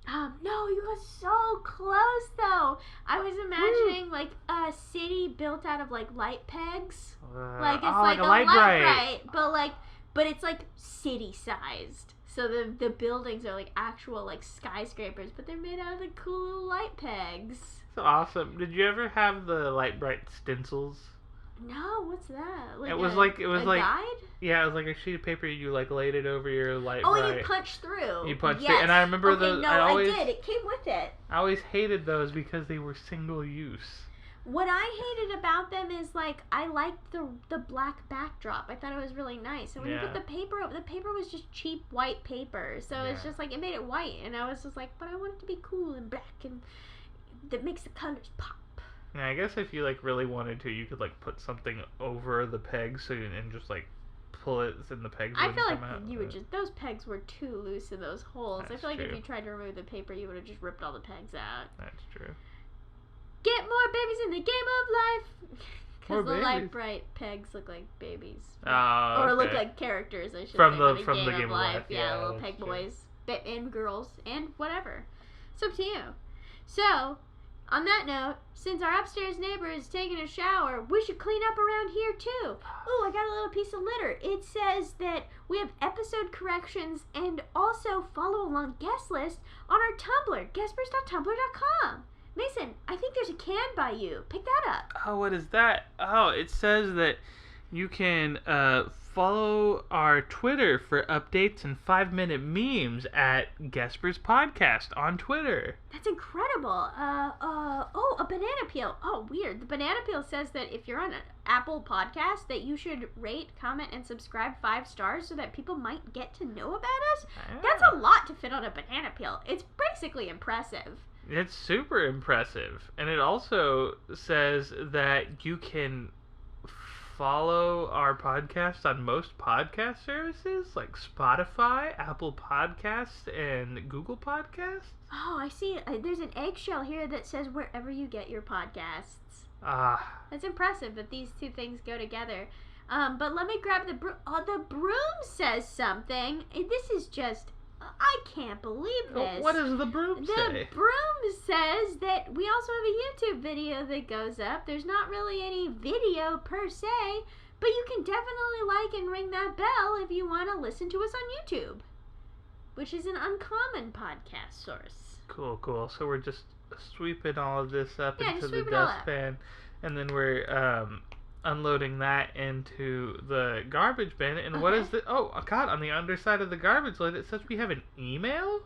No, you were so close though. I was imagining like a city built out of like light pegs. Like it's like a light bright, but it's like city sized. So the buildings are like actual like skyscrapers, but they're made out of the cool little light pegs. That's awesome. Did you ever have the light bright stencils? No, what's that? Like it was like guide? Yeah, it was like a sheet of paper. You like laid it over your light. Oh, bright. and you punched through. You punched it, and I remember those. No, I did. It came with it. I always hated those because they were single use. What I hated about them is like I liked the black backdrop. I thought it was really nice. And when you put the paper was just cheap white paper. So it's just like it made it white, and I was just like, but I want it to be cool and black, and that makes the colors pop. Yeah, I guess if you like really wanted to, you could like put something over the pegs and just like pull it and the pegs. I feel like you would just those pegs were too loose in those holes. That's I feel like true. if you tried to remove the paper, you would have just ripped all the pegs out. That's true. Get more babies in the game of life. Because the babies. light bright pegs look like babies. Oh, or okay. look like characters, I should from say. the game of life. Yeah, little peg boys and girls and whatever. It's up to you. So, On that note, since our upstairs neighbor is taking a shower, we should clean up around here too. Ooh, I got a little piece of litter. It says that we have episode corrections and also follow along guest list on our Tumblr, GuESPers.tumblr.com. Mason, I think there's a can by you. Pick that up. Oh, what is that? Oh, it says that you can follow our Twitter for updates and 5-minute memes at GuESPers Podcast on Twitter. That's incredible. Oh, a banana peel. Oh, weird. The banana peel says that if you're on an Apple podcast, that you should rate, comment, and subscribe 5 stars so that people might get to know about us. That's a lot to fit on a banana peel. It's basically impressive. It's super impressive. And it also says that you can follow our podcast on most podcast services like Spotify, Apple Podcasts, and Google Podcasts. Oh, I see. There's an eggshell here that says wherever you get your podcasts. That's impressive that these two things go together. But let me grab the broom. Oh, the broom says something. This is just... I can't believe this. What does the broom say? The broom says that we also have a YouTube video that goes up. There's not really any video per se, but you can definitely like and ring that bell if you want to listen to us on YouTube, which is an uncommon podcast source. Cool. So we're just sweeping all of this up into the sweep it all up. dustpan, and then we're unloading that into the garbage bin. And what is the... Oh, God, on the underside of the garbage lid, it says we have an email?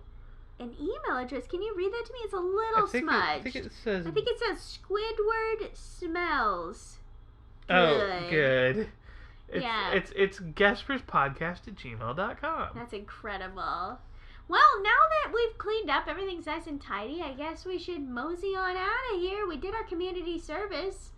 An email address? Can you read that to me? It's a little smudged. I think it says... Squidward smells. Oh, good. It's GuESPersPodcast@gmail.com. That's incredible. Well, now that we've cleaned up, everything's nice and tidy, I guess we should mosey on out of here. We did our community service.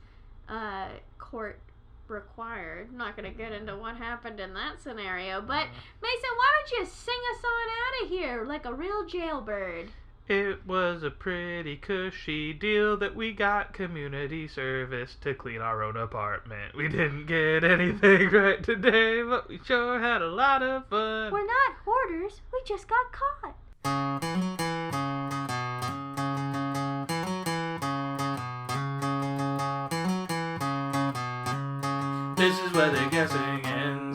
Court required. Not gonna get into what happened in that scenario, but Mason, why don't you sing us on out of here like a real jailbird? It was a pretty cushy deal that we got community service to clean our own apartment. We didn't get anything right today, but we sure had a lot of fun. We're not hoarders, we just got caught. This is where the guessing ends.